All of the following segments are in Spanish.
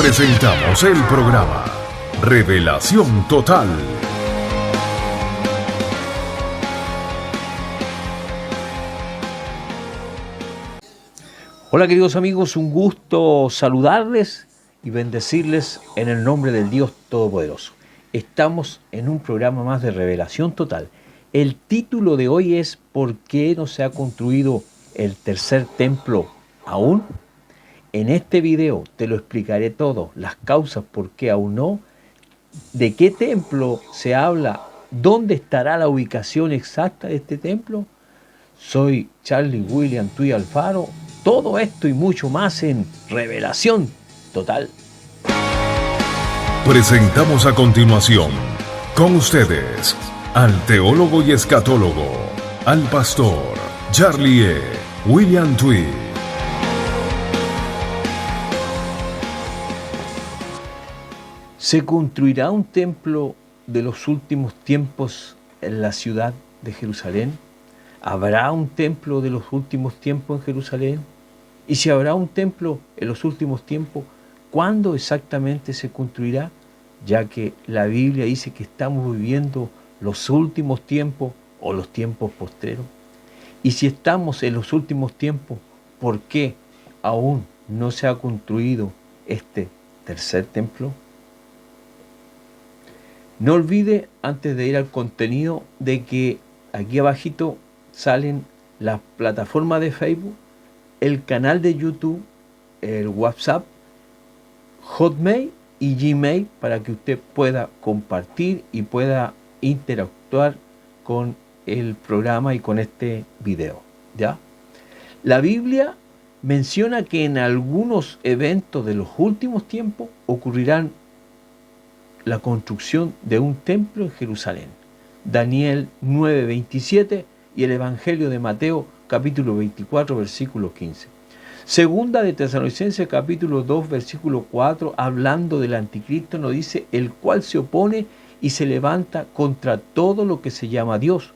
Presentamos el programa Revelación Total. Hola queridos amigos, un gusto saludarles y bendecirles en el nombre del Dios Todopoderoso. Estamos en un programa más de Revelación Total. El título de hoy es ¿por qué no se ha construido el tercer templo aún? En este video te lo explicaré todo, las causas por qué aún no, de qué templo se habla, dónde estará la ubicación exacta de este templo. Soy Charlie William Tuy Alfaro. Todo esto y mucho más en Revelación Total. Presentamos a continuación con ustedes al teólogo y escatólogo, al pastor Charlie William Tuy. ¿Se construirá un templo de los últimos tiempos en la ciudad de Jerusalén? ¿Habrá un templo de los últimos tiempos en Jerusalén? Y si habrá un templo en los últimos tiempos, ¿cuándo exactamente se construirá? Ya que la Biblia dice que estamos viviendo los últimos tiempos o los tiempos postreros. Y si estamos en los últimos tiempos, ¿por qué aún no se ha construido este tercer templo? No olvide, antes de ir al contenido, de que aquí abajito salen las plataformas de Facebook, el canal de YouTube, el WhatsApp, Hotmail y Gmail para que usted pueda compartir y pueda interactuar con el programa y con este video, ¿ya? La Biblia menciona que en algunos eventos de los últimos tiempos ocurrirán la construcción de un templo en Jerusalén. Daniel 9:27 y el Evangelio de Mateo capítulo 24 versículo 15. Segunda de Tesalonicenses capítulo 2 versículo 4, hablando del anticristo, nos dice: el cual se opone y se levanta contra todo lo que se llama Dios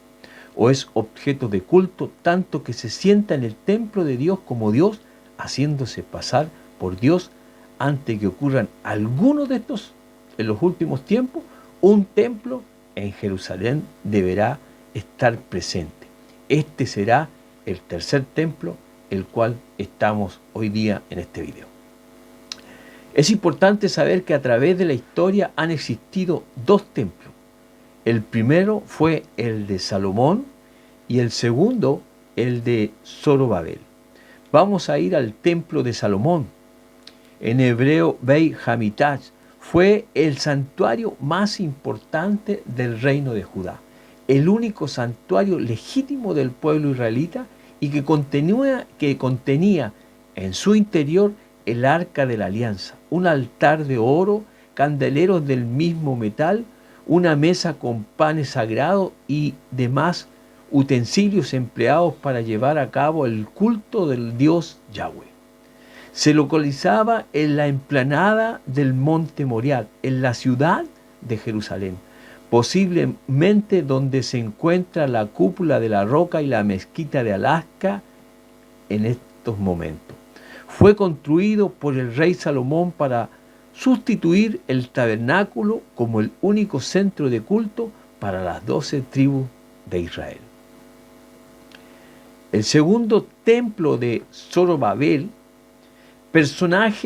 o es objeto de culto, tanto que se sienta en el templo de Dios como Dios, haciéndose pasar por Dios. Antes que ocurran algunos de estos en los últimos tiempos, un templo en Jerusalén deberá estar presente. Este será el tercer templo, el cual estamos hoy día en este video. Es importante saber que a través de la historia han existido dos templos. El primero fue el de Salomón y el segundo el de Zorobabel. Vamos a ir al templo de Salomón. En hebreo, Beit Hamikdash, fue el santuario más importante del reino de Judá, el único santuario legítimo del pueblo israelita y que contenía en su interior el arca de la alianza, un altar de oro, candeleros del mismo metal, una mesa con panes sagrados y demás utensilios empleados para llevar a cabo el culto del Dios Yahweh. Se localizaba en la explanada del Monte Moriah, en la ciudad de Jerusalén, posiblemente donde se encuentra la cúpula de la roca y la mezquita de Alaska en estos momentos. Fue construido por el rey Salomón para sustituir el tabernáculo como el único centro de culto para las 12 tribus de Israel. El segundo templo de Zorobabel.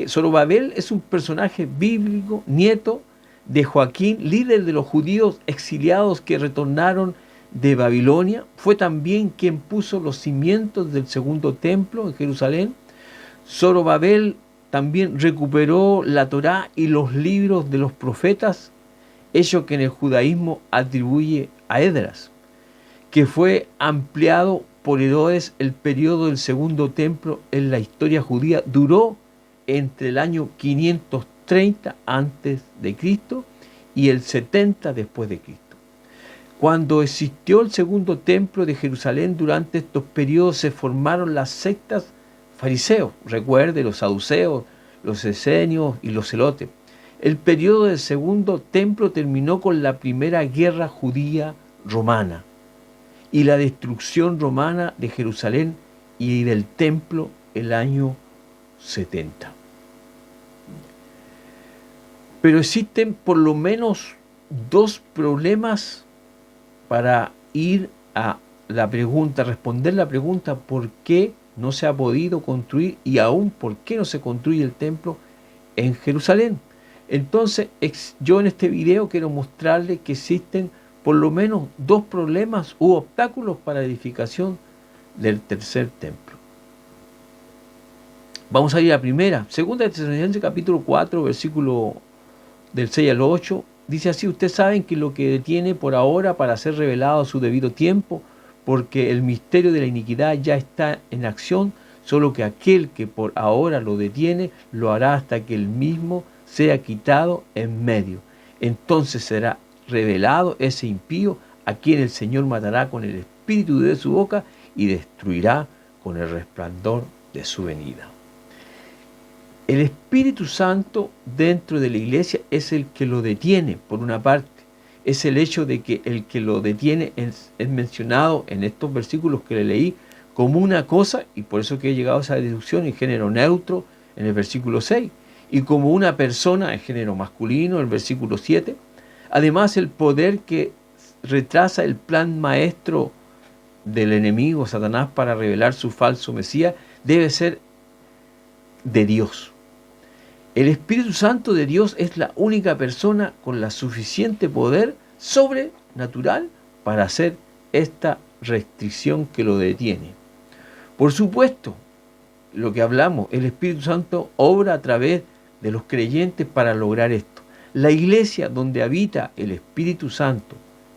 Zorobabel es un personaje bíblico, nieto de Joaquín, líder de los judíos exiliados que retornaron de Babilonia. Fue también quien puso los cimientos del segundo templo en Jerusalén. Zorobabel también recuperó la Torá y los libros de los profetas, hecho que en el judaísmo atribuye a Esdras, que fue ampliado por Herodes. El periodo del segundo templo en la historia judía duró entre el año 530 antes de Cristo y el 70 después de Cristo. Cuando existió el segundo templo de Jerusalén, durante estos periodos se formaron las sectas fariseos, recuerde, los saduceos, los esenios y los celotes. El periodo del segundo templo terminó con la primera guerra judía romana y la destrucción romana de Jerusalén y del templo el año 70. Pero existen por lo menos dos problemas para ir a la pregunta, responder la pregunta por qué no se ha podido construir y aún por qué no se construye el templo en Jerusalén. Entonces, yo en este video quiero mostrarles que existen por lo menos dos problemas u obstáculos para la edificación del tercer templo. Vamos a ir a primera. Segunda de Tesalonicenses capítulo 4, versículo del 6 al 8. Dice así: ustedes saben que lo que detiene por ahora para ser revelado a su debido tiempo, porque el misterio de la iniquidad ya está en acción, solo que aquel que por ahora lo detiene, lo hará hasta que el mismo sea quitado en medio. Entonces será revelado ese impío, a quien el Señor matará con el espíritu de su boca y destruirá con el resplandor de su venida. El Espíritu Santo dentro de la iglesia es el que lo detiene, por una parte. Es el hecho de que el que lo detiene es mencionado en estos versículos que le leí como una cosa, y por eso que he llegado a esa deducción en género neutro en el versículo 6, y como una persona en género masculino en el versículo 7. Además, el poder que retrasa el plan maestro del enemigo, Satanás, para revelar su falso Mesías, debe ser de Dios. El Espíritu Santo de Dios es la única persona con la suficiente poder sobrenatural para hacer esta restricción que lo detiene. Por supuesto, lo que hablamos, el Espíritu Santo obra a través de los creyentes para lograr esto. La iglesia donde habita el Espíritu Santo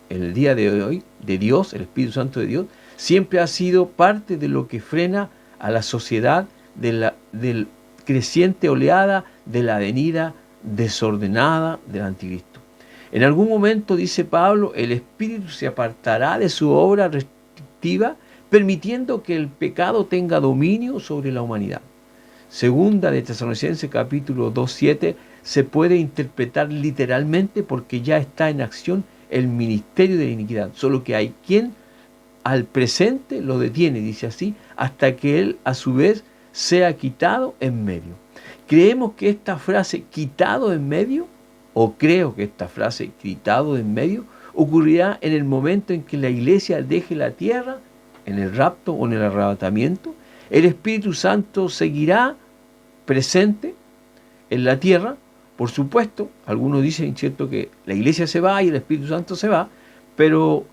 en el día de hoy, de Dios, el Espíritu Santo de Dios, siempre ha sido parte de lo que frena a la sociedad del creciente oleada de la venida desordenada del anticristo. En algún momento, dice Pablo, el Espíritu se apartará de su obra restrictiva, permitiendo que el pecado tenga dominio sobre la humanidad. Segunda de Tesalonicenses capítulo 2:7 se puede interpretar literalmente porque ya está en acción el ministerio de la iniquidad, solo que hay quien al presente lo detiene, dice así, hasta que él a su vez sea quitado en medio. Creemos que esta frase quitado en medio, o creo que esta frase quitado en medio, ocurrirá en el momento en que la iglesia deje la tierra, en el rapto o en el arrebatamiento. El Espíritu Santo seguirá presente en la tierra. Por supuesto, algunos dicen, ¿cierto?, que la iglesia se va y el Espíritu Santo se va, pero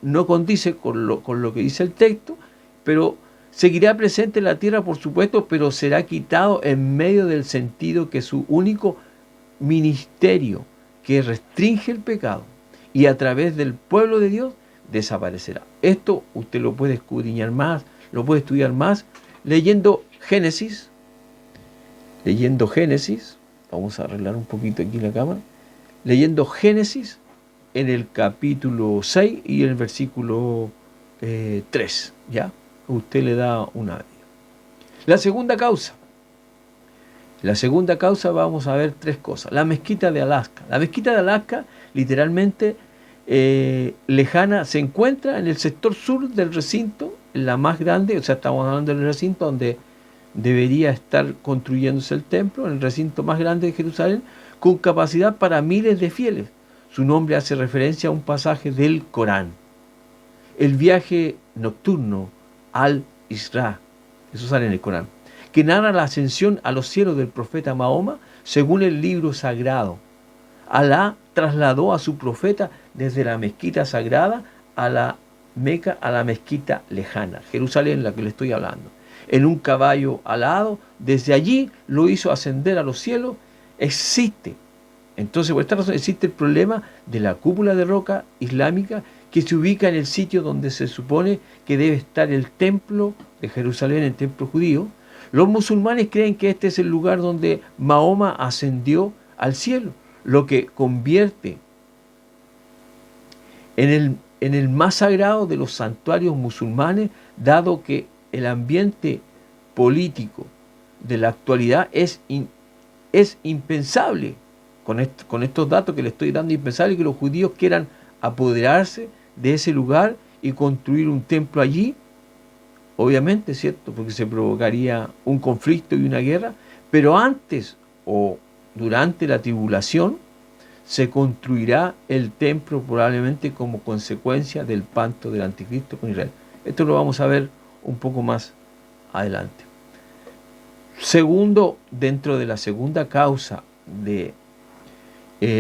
no condice con lo que dice el texto, pero seguirá presente en la tierra, por supuesto, pero será quitado en medio del sentido que su único ministerio, que restringe el pecado, y a través del pueblo de Dios, desaparecerá. Esto usted lo puede escudriñar más, lo puede estudiar más, leyendo Génesis, vamos a arreglar un poquito aquí la cámara, leyendo Génesis en el capítulo 6 y en el versículo 3, ¿ya? Usted le da una vez. La segunda causa vamos a ver tres cosas. La mezquita de Alaska. La mezquita de Alaska, literalmente lejana, se encuentra en el sector sur del recinto, la más grande, o sea, estamos hablando del recinto donde debería estar construyéndose el templo, en el recinto más grande de Jerusalén, con capacidad para miles de fieles. Su nombre hace referencia a un pasaje del Corán. El viaje nocturno al Isra, eso sale en el Corán, que narra la ascensión a los cielos del profeta Mahoma según el libro sagrado. Alá trasladó a su profeta desde la mezquita sagrada a la Meca, a la mezquita lejana, Jerusalén, la que le estoy hablando, en un caballo alado. Desde allí lo hizo ascender a los cielos. Entonces, por esta razón existe el problema de la cúpula de roca islámica que se ubica en el sitio donde se supone que debe estar el templo de Jerusalén, el templo judío. Los musulmanes creen que este es el lugar donde Mahoma ascendió al cielo, lo que convierte en el más sagrado de los santuarios musulmanes, dado que el ambiente político de la actualidad es impensable. Con estos datos que le estoy dando, impensable que los judíos quieran apoderarse de ese lugar y construir un templo allí, obviamente, ¿cierto?, porque se provocaría un conflicto y una guerra, pero antes o durante la tribulación, se construirá el templo probablemente como consecuencia del pacto del anticristo con Israel. Esto lo vamos a ver un poco más adelante. Segundo, dentro de la segunda causa de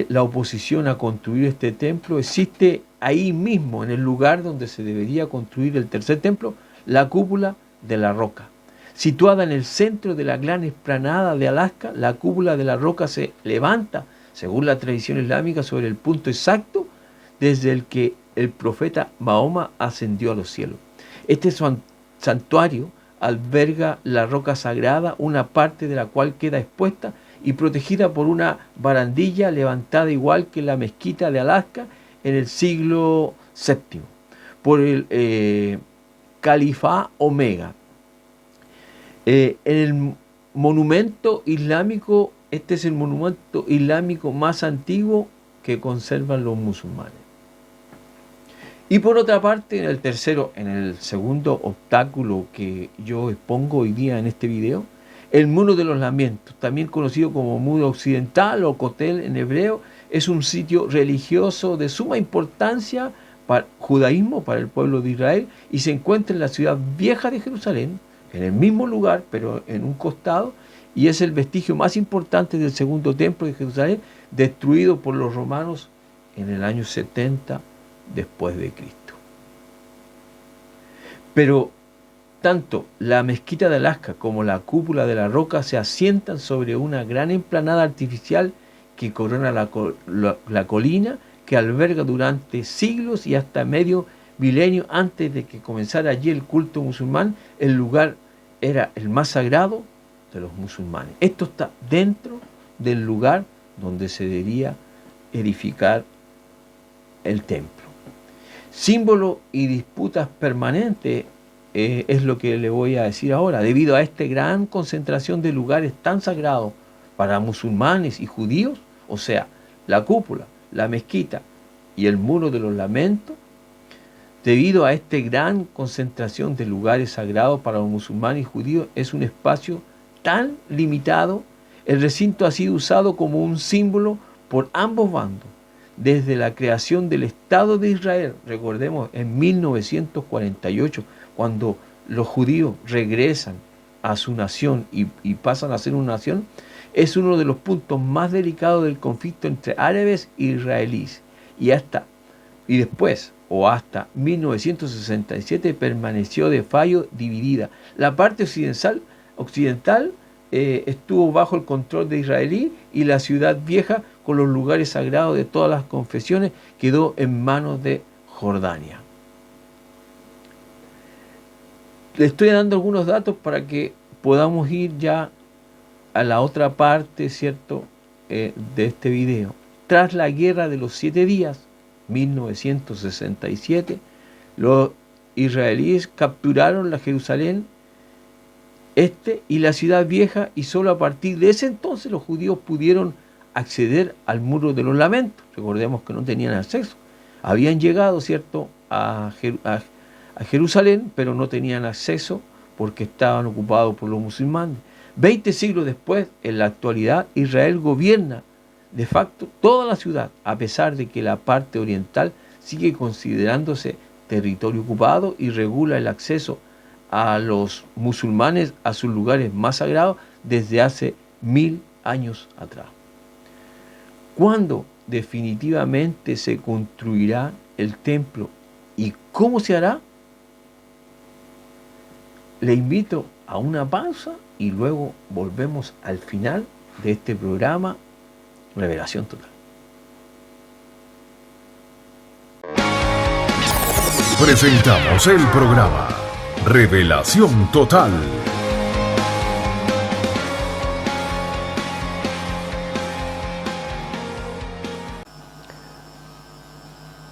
la oposición a construir este templo, existe ahí mismo, en el lugar donde se debería construir el tercer templo, la cúpula de la roca. Situada en el centro de la gran explanada de Alaska, la cúpula de la roca se levanta, según la tradición islámica, sobre el punto exacto desde el que el profeta Mahoma ascendió a los cielos. Este santuario alberga la roca sagrada, una parte de la cual queda expuesta y protegida por una barandilla levantada igual que la mezquita de Alaska en el siglo VII por el Califa Omega. En el monumento islámico, este es el monumento islámico más antiguo que conservan los musulmanes. Y por otra parte, en el segundo obstáculo que yo expongo hoy día en este video, el Muro de los Lamentos, también conocido como Muro Occidental o Kotel en hebreo, es un sitio religioso de suma importancia para el judaísmo, para el pueblo de Israel, y se encuentra en la ciudad vieja de Jerusalén, en el mismo lugar, pero en un costado, y es el vestigio más importante del segundo templo de Jerusalén, destruido por los romanos en el año 70 después de Cristo. Pero tanto la mezquita de Alaska como la cúpula de la roca se asientan sobre una gran emplanada artificial que corona la colina, que alberga durante siglos y hasta medio milenio antes de que comenzara allí el culto musulmán. El lugar era el más sagrado de los musulmanes. Esto está dentro del lugar donde se debería edificar el templo. Símbolo y disputas permanentes es lo que le voy a decir ahora. Debido a esta gran concentración de lugares tan sagrados para musulmanes y judíos, o sea, la cúpula, la mezquita y el Muro de los Lamentos, debido a esta gran concentración de lugares sagrados para los musulmanes y judíos, es un espacio tan limitado. El recinto ha sido usado como un símbolo por ambos bandos desde la creación del Estado de Israel. Recordemos, en 1948, cuando los judíos regresan a su nación y pasan a ser una nación, es uno de los puntos más delicados del conflicto entre árabes e israelíes. Y después, o hasta 1967, permaneció de fallo dividida. La parte occidental estuvo bajo el control de israelí, y la ciudad vieja, con los lugares sagrados de todas las confesiones, quedó en manos de Jordania. Le estoy dando algunos datos para que podamos ir ya a la otra parte, ¿cierto?, de este video. Tras la Guerra de los 7 días, 1967, los israelíes capturaron la Jerusalén y la ciudad vieja, y solo a partir de ese entonces los judíos pudieron acceder al Muro de los Lamentos. Recordemos que no tenían acceso. Habían llegado, ¿cierto?, a Jerusalén, pero no tenían acceso porque estaban ocupados por los musulmanes. 20 siglos después, en la actualidad, Israel gobierna de facto toda la ciudad, a pesar de que la parte oriental sigue considerándose territorio ocupado, y regula el acceso a los musulmanes a sus lugares más sagrados desde hace 1000 años atrás. ¿Cuándo definitivamente se construirá el templo y cómo se hará? Le invito a una pausa y luego volvemos al final de este programa Revelación Total. Presentamos el programa Revelación Total.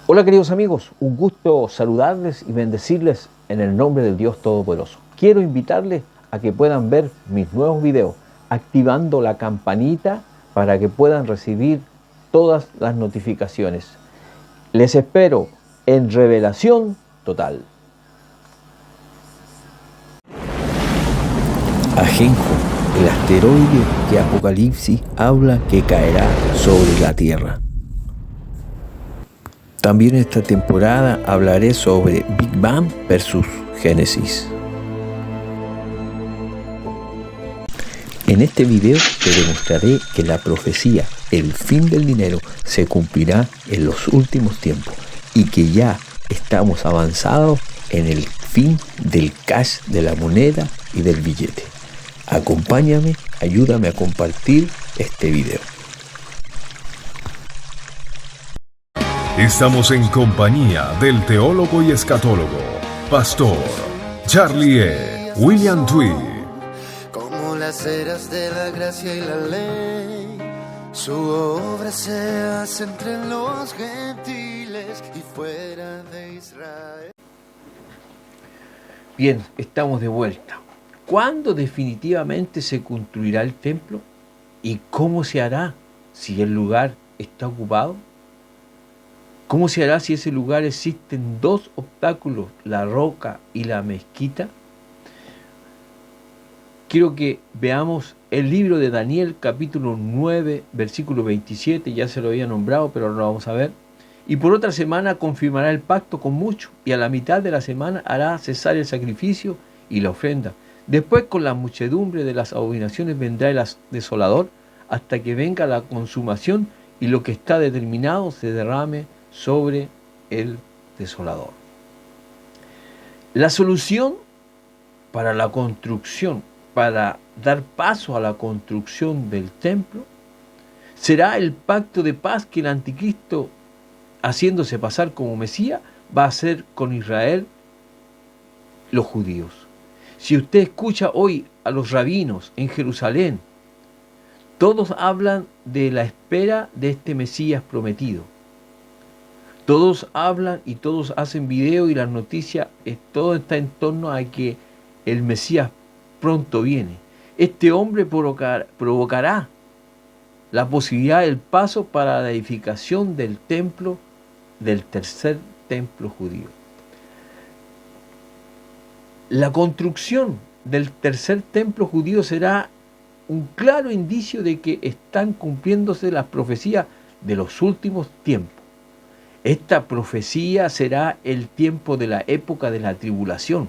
Hola queridos amigos, un gusto saludarles y bendecirles en el nombre del Dios Todopoderoso. Quiero invitarles a que puedan ver mis nuevos videos activando la campanita para que puedan recibir todas las notificaciones. Les espero en Revelación Total. Ajenjo, el asteroide que Apocalipsis habla que caerá sobre la Tierra. También esta temporada hablaré sobre Big Bang versus Génesis. En este video te demostraré que la profecía, el fin del dinero, se cumplirá en los últimos tiempos y que ya estamos avanzados en el fin del cash, de la moneda y del billete. Acompáñame, ayúdame a compartir este video. Estamos en compañía del teólogo y escatólogo, Pastor Charlie E. William Tweed. Como las eras de la gracia y la ley, su obra se hace entre los gentiles y fuera de Israel. Bien, estamos de vuelta. ¿Cuándo definitivamente se construirá el templo? ¿Y cómo se hará si el lugar está ocupado? ¿Cómo se hará si ese lugar existen dos obstáculos, la roca y la mezquita? Quiero que veamos el libro de Daniel, capítulo 9, versículo 27, ya se lo había nombrado, pero ahora lo vamos a ver. Y por otra semana confirmará el pacto con muchos, y a la mitad de la semana hará cesar el sacrificio y la ofrenda. Después, con la muchedumbre de las abominaciones, vendrá el desolador, hasta que venga la consumación y lo que está determinado se derrame sobre el desolador. La solución para la construcción, para dar paso a la construcción del templo, será el pacto de paz que el anticristo, haciéndose pasar como Mesías, va a hacer con Israel, los judíos. Si usted escucha hoy a los rabinos en Jerusalén, todos hablan de la espera de este Mesías prometido. Todos hablan y todos hacen video y las noticias, todo está en torno a que el Mesías pronto viene. Este hombre provocará la posibilidad del paso para la edificación del templo, del tercer templo judío. La construcción del tercer templo judío será un claro indicio de que están cumpliéndose las profecías de los últimos tiempos. Esta profecía será el tiempo de la época de la tribulación.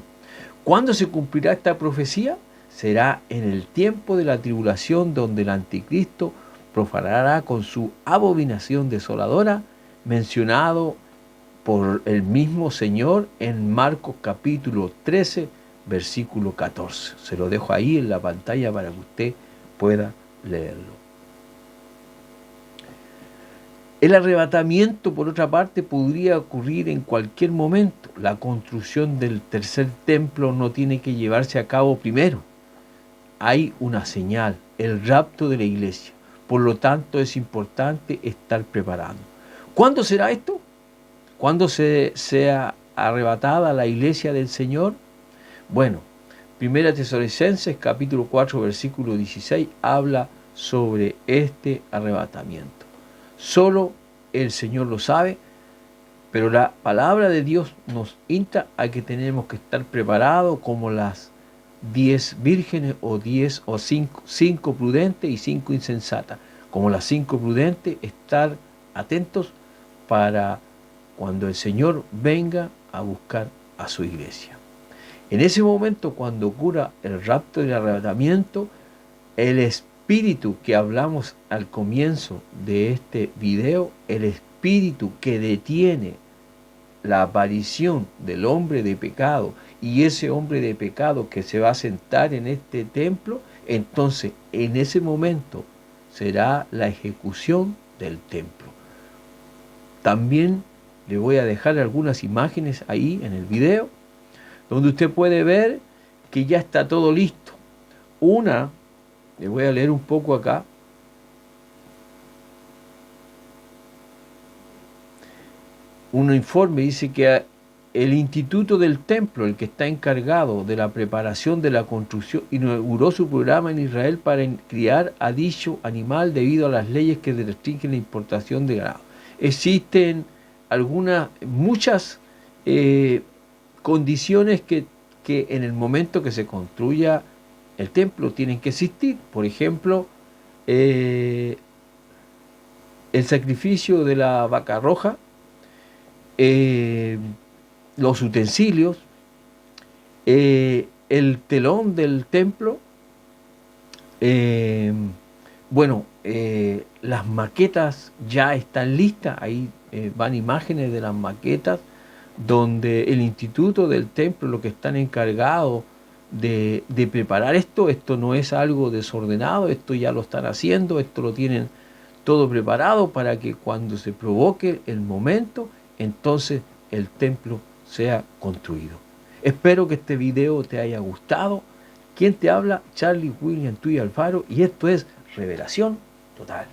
¿Cuándo se cumplirá esta profecía? Será en el tiempo de la tribulación, donde el anticristo profanará con su abominación desoladora, mencionado por el mismo Señor en Marcos capítulo 13, versículo 14. Se lo dejo ahí en la pantalla para que usted pueda leerlo. El arrebatamiento, por otra parte, podría ocurrir en cualquier momento. La construcción del tercer templo no tiene que llevarse a cabo primero. Hay una señal, el rapto de la iglesia. Por lo tanto, es importante estar preparando. ¿Cuándo será esto? ¿Cuándo sea arrebatada la iglesia del Señor? Bueno, 1 Tesalonicenses capítulo 4, versículo 16 habla sobre este arrebatamiento. Solo el Señor lo sabe, pero la palabra de Dios nos insta a que tenemos que estar preparados como las 10 vírgenes o 10 o 5 prudentes y 5 insensatas. Como las 5 prudentes, estar atentos para cuando el Señor venga a buscar a su iglesia. En ese momento, cuando ocurra el rapto y el arrebatamiento, el espíritu que hablamos al comienzo de este video, el espíritu que detiene la aparición del hombre de pecado y ese hombre de pecado que se va a sentar en este templo, entonces en ese momento será la ejecución del templo. También le voy a dejar algunas imágenes ahí en el video, donde usted puede ver que ya está todo listo. Una, le voy a leer un poco acá. Un informe dice que el Instituto del Templo, el que está encargado de la preparación de la construcción, inauguró su programa en Israel para criar a dicho animal debido a las leyes que restringen la importación de ganado. Existen muchas condiciones que en el momento que se construya el templo tienen que existir. Por ejemplo, el sacrificio de la vaca roja, los utensilios, el telón del templo, las maquetas ya están listas, ahí van imágenes de las maquetas, donde el instituto del templo, lo que están encargados de preparar esto no es algo desordenado, esto ya lo están haciendo, esto lo tienen todo preparado para que cuando se provoque el momento, entonces el templo sea construido. Espero que este video te haya gustado. ¿Quién te habla? Charlie William Tuy Alfaro, y esto es Revelación Total.